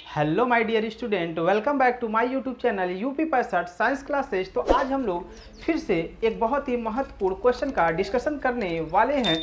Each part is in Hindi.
Hello my dear student, welcome back to my YouTube channel UP 65 science classes. तो आज हम लोग फिर से एक बहुत ही महत्वपूर्ण क्वेश्चन का डिस्कशन करने वाले हैं।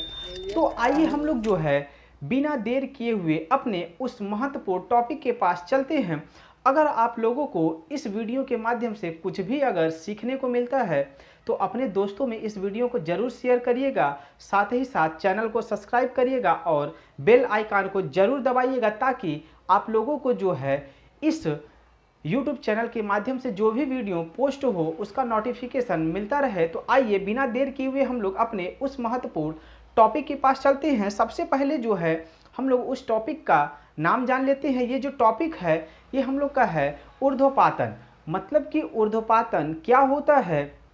तो आइए हम लोग जो है बिना देर किए हुए अपने उस महत्वपूर्ण टॉपिक के पास चलते हैं। अगर आप लोगों को इस वीडियो के माध्यम से कुछ भी अगर सीखने को मिलता है तो अपने दोस्तों में इस वीडियो को जरूर शेयर करिएगा, साथ ही साथ चैनल को सब्सक्राइब करिएगा और बेल आइकन को जरूर दबाइएगा ताकि आप लोगों को जो है इस YouTube चैनल के माध्यम से जो भी वीडियो पोस्ट हो उसका नोटिफिकेशन मिलता रहे। तो आइए बिना देर किए हुए हम लोग अपने उस महत्वपूर्ण टॉपिक के पास चलते हैं। सबसे पहले जो है हम लोग उस टॉपिक का नाम जान लेते हैं। ये जो टॉपिक है ये हम लोग का है ऊर्ध्वपातन। मतलब कि ऊर्ध्वपातन क्या होता है,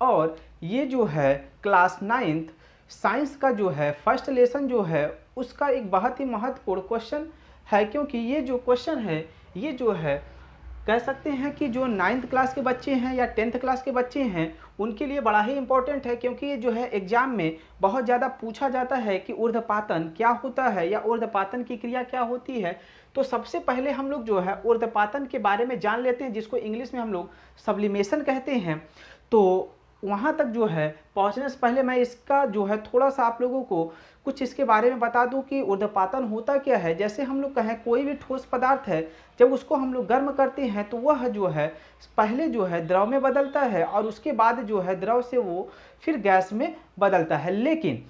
और ये जो है क्लास 9th साइंस का जो है फर्स्ट लेसन जो है उसका एक बहुत ही महत्वपूर्ण क्वेश्चन है। क्योंकि ये जो क्वेश्चन है ये जो है कह सकते हैं कि जो 9th क्लास के बच्चे हैं या 10th क्लास के बच्चे हैं उनके लिए बड़ा ही इंपॉर्टेंट है। क्योंकि ये जो है एग्जाम में बहुत ज़्यादा पूछा जाता है कि ऊर्ध्वपातन क्या होता है या ऊर्ध्वपातन की क्रिया क्या होती है। तो सबसे पहले हम लोग जो है ऊर्ध्वपातन के बारे में जान लेते हैं, जिसको इंग्लिश में हम लोग सब्लिमेशन कहते हैं। तो वहाँ तक जो है पहुँचने से पहले मैं इसका जो है थोड़ा सा आप लोगों को कुछ इसके बारे में बता दूं कि ऊर्ध्वपातन होता क्या है। जैसे हम लोग कहें कोई भी ठोस पदार्थ है, जब उसको हम लोग गर्म करते हैं तो वह जो है पहले जो है द्रव में बदलता है और उसके बाद जो है द्रव से वो फिर गैस में बदलता है। लेकिन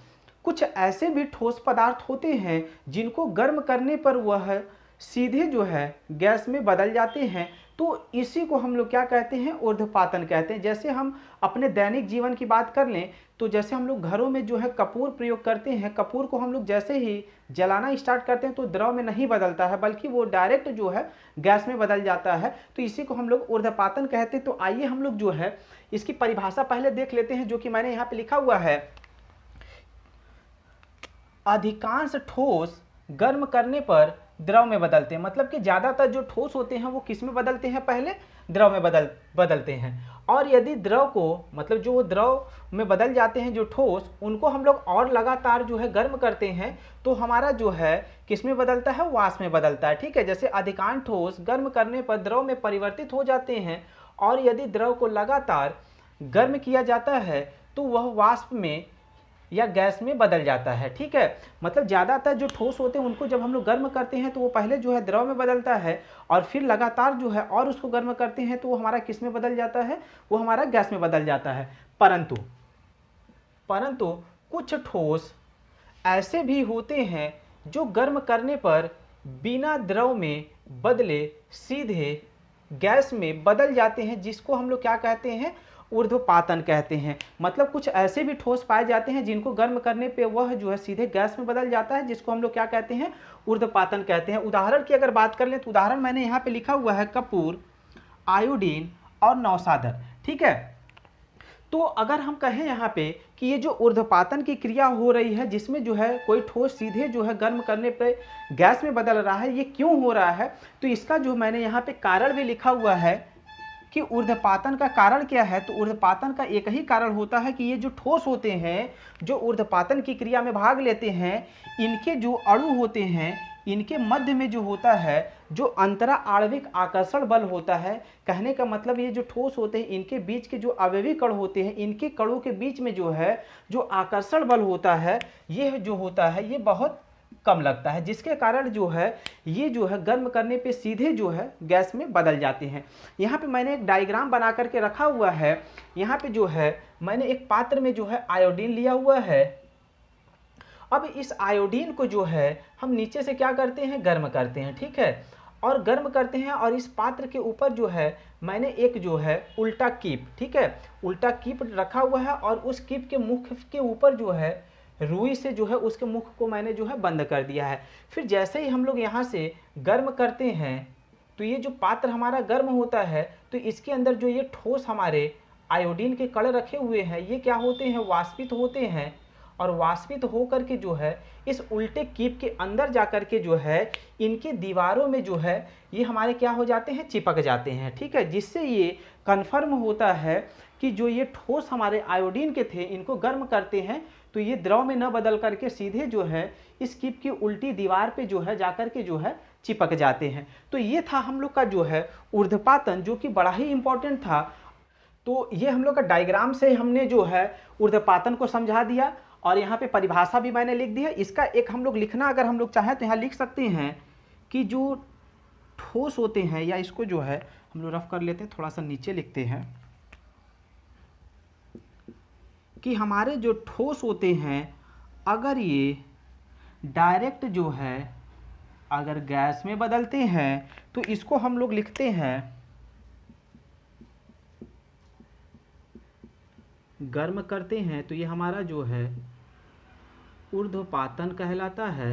कुछ ऐसे भी ठोस पदार्थ होते हैं जिनको गर्म करने पर वह सीधे जो है गैस में बदल जाते हैं। तो इसी को हम लोग क्या कहते हैं, ऊर्ध्वपातन कहते हैं। जैसे हम अपने दैनिक जीवन की बात कर लें तो जैसे हम लोग घरों में जो है कपूर प्रयोग करते हैं, कपूर को हम लोग जैसे ही जलाना स्टार्ट करते हैं तो द्रव में नहीं बदलता है बल्कि वो डायरेक्ट जो है गैस में बदल जाता है। तो इसी को हम लोग ऊर्ध्वपातन कहते हैं। तो आइए हम लोग जो है इसकी परिभाषा पहले देख लेते हैं, जो कि मैंने यहाँ पे लिखा हुआ है। अधिकांश ठोस गर्म करने पर द्रव में बदलते हैं। मतलब कि ज़्यादातर जो ठोस होते हैं वो किस में बदलते हैं, पहले द्रव में बदलते हैं। और यदि द्रव को मतलब जो द्रव में बदल जाते हैं जो ठोस, उनको हम लोग और लगातार जो है गर्म करते हैं तो हमारा जो है किस में बदलता है, वाष्प में बदलता है। ठीक है, जैसे अधिकांश ठोस गर्म करने पर द्रव में परिवर्तित हो जाते हैं और यदि द्रव को लगातार गर्म किया जाता है तो वह वाष्प में या गैस में बदल जाता है। ठीक है, मतलब ज़्यादातर जो ठोस होते हैं उनको जब हम लोग गर्म करते हैं तो वो पहले जो है द्रव में बदलता है और फिर लगातार जो है और उसको गर्म करते हैं तो वो हमारा किस में बदल जाता है, वो हमारा गैस में बदल जाता है। परंतु कुछ ठोस ऐसे भी होते हैं जो गर्म करने पर बिना द्रव में बदले सीधे गैस में बदल जाते हैं, जिसको हम लोग क्या कहते हैं, ऊर्ध्वपातन कहते हैं। मतलब कुछ ऐसे भी ठोस पाए जाते हैं जिनको गर्म करने पे वह जो है सीधे गैस में बदल जाता है, जिसको हम लोग क्या कहते हैं, ऊर्ध्वपातन कहते हैं। उदाहरण की अगर बात कर लें तो उदाहरण मैंने यहाँ पे लिखा हुआ है कपूर, आयोडीन और नौसादर। ठीक है, तो अगर हम कहें यहाँ पे कि ये जो ऊर्ध्वपातन की क्रिया हो रही है जिसमें जो है कोई ठोस सीधे जो है गर्म करने पे गैस में बदल रहा है, ये क्यों हो रहा है, तो इसका जो मैंने यहाँ पे कारण भी लिखा हुआ है कि ऊर्ध्वपातन का कारण क्या है। तो ऊर्ध्वपातन का एक ही कारण होता है कि ये जो ठोस होते हैं जो ऊर्ध्वपातन की क्रिया में भाग लेते हैं, इनके जो अणु होते हैं इनके मध्य में जो होता है जो अंतरा आणविक आकर्षण बल होता है। कहने का मतलब ये जो ठोस होते हैं इनके बीच के जो अवयवी कण होते हैं, इनके कणों के बीच में जो है जो आकर्षण बल होता है ये जो होता है ये बहुत कम लगता है, जिसके कारण जो है ये जो है गर्म करने पे सीधे जो है गैस में बदल जाते हैं। यहाँ पे मैंने एक डायग्राम बना करके रखा हुआ है। यहाँ पे जो है मैंने एक पात्र में जो है आयोडीन लिया हुआ है। अब इस आयोडीन को जो है हम नीचे से क्या करते हैं, गर्म करते हैं। ठीक है, और गर्म करते हैं और इस पात्र के ऊपर जो है मैंने एक जो है उल्टा कीप, ठीक है, उल्टा कीप रखा हुआ है और उस कीप के मुख के ऊपर जो है रुई से जो है उसके मुख को मैंने जो है बंद कर दिया है। फिर जैसे ही हम लोग यहाँ से गर्म करते हैं तो ये जो पात्र हमारा गर्म होता है तो इसके अंदर जो ये ठोस हमारे आयोडीन के कण रखे हुए हैं ये क्या होते हैं, वाष्पित होते हैं। और वाष्पित होकर के जो है इस उल्टे कीप के अंदर जाकर के जो है इनके दीवारों में जो है ये हमारे क्या हो जाते हैं, चिपक जाते हैं। ठीक है, जिससे ये कन्फर्म होता है कि जो ये ठोस हमारे आयोडीन के थे इनको गर्म करते हैं तो ये द्रव में न बदल करके सीधे जो है इस कीप की उल्टी दीवार पे जो है जाकर के जो है चिपक जाते हैं। तो ये था हम लोग का जो है ऊर्ध्वपातन, जो कि बड़ा ही इंपॉर्टेंट था। तो ये हम लोग का डायग्राम से हमने जो है ऊर्ध्वपातन को समझा दिया, और यहाँ पे परिभाषा भी मैंने लिख दी है। इसका एक हम लोग लिखना अगर हम लोग चाहें तो यहाँ लिख सकते हैं कि जो ठोस होते हैं, या इसको जो है हम लोग रफ कर लेते हैं, थोड़ा सा नीचे लिखते हैं कि हमारे जो ठोस होते हैं, अगर ये डायरेक्ट जो है अगर गैस में बदलते हैं तो इसको हम लोग लिखते हैं गर्म करते हैं, तो ये हमारा जो है ऊर्ध्वपातन कहलाता है।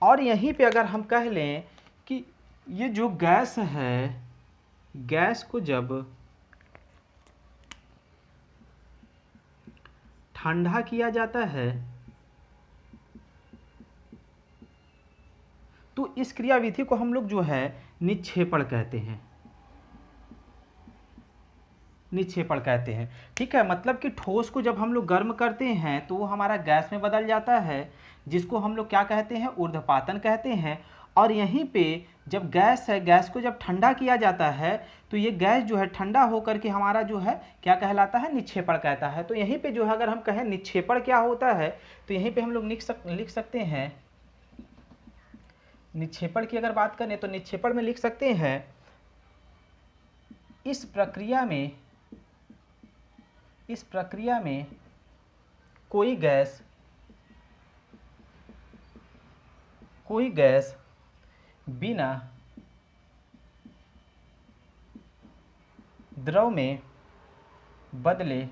और यहीं पे अगर हम कह लें कि ये जो गैस है, गैस को जब ठंडा किया जाता है तो इस क्रियाविधि को हम लोग जो है निक्षेपण कहते हैं, निक्षेपण कहते हैं। ठीक है, मतलब कि ठोस को जब हम लोग गर्म करते हैं तो वो हमारा गैस में बदल जाता है, जिसको हम लोग क्या कहते हैं, ऊर्ध्वपातन कहते हैं। और यहीं पे जब गैस है, गैस को जब ठंडा किया जाता है तो ये गैस जो है ठंडा होकर के हमारा जो है क्या कहलाता है, निक्षेपण कहता है। तो यहीं पे जो है अगर हम कहें निक्षेपण क्या होता है, तो यहीं पे हम लोग लिख सकते हैं, निक्षेपण की अगर बात करें तो निक्षेपण में लिख सकते हैं इस प्रक्रिया में कोई गैस बिना द्रव में बदले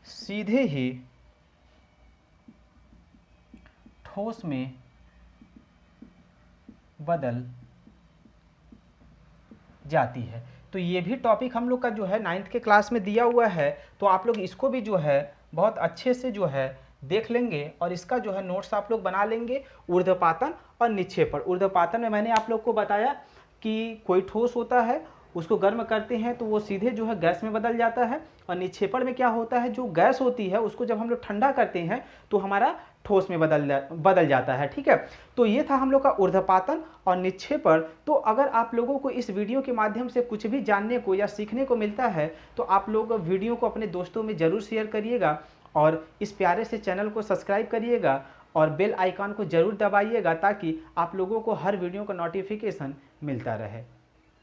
सीधे ही ठोस में बदल जाती है। तो ये भी टॉपिक हम लोग का जो है 9th के क्लास में दिया हुआ है, तो आप लोग इसको भी जो है बहुत अच्छे से जो है देख लेंगे, और इसका जो है नोट्स आप लोग बना लेंगे। ऊर्ध्वपातन और निक्षेपण। ऊर्ध्वपातन में मैंने आप लोग को बताया कि कोई ठोस होता है, उसको गर्म करते हैं तो वो सीधे जो है गैस में बदल जाता है। और निक्षेपण में क्या होता है, जो गैस होती है उसको जब हम लोग ठंडा करते हैं तो हमारा ठोस में बदल जाता है। ठीक है, तो ये था हम लोग का ऊर्ध्वपातन और निक्षेपण। तो अगर आप लोगों को इस वीडियो के माध्यम से कुछ भी जानने को या सीखने को मिलता है तो आप लोग वीडियो को अपने दोस्तों में ज़रूर शेयर करिएगा, और इस प्यारे से चैनल को सब्सक्राइब करिएगा, और बेल आइकन को ज़रूर दबाइएगा, ताकि आप लोगों को हर वीडियो का नोटिफिकेशन मिलता रहे।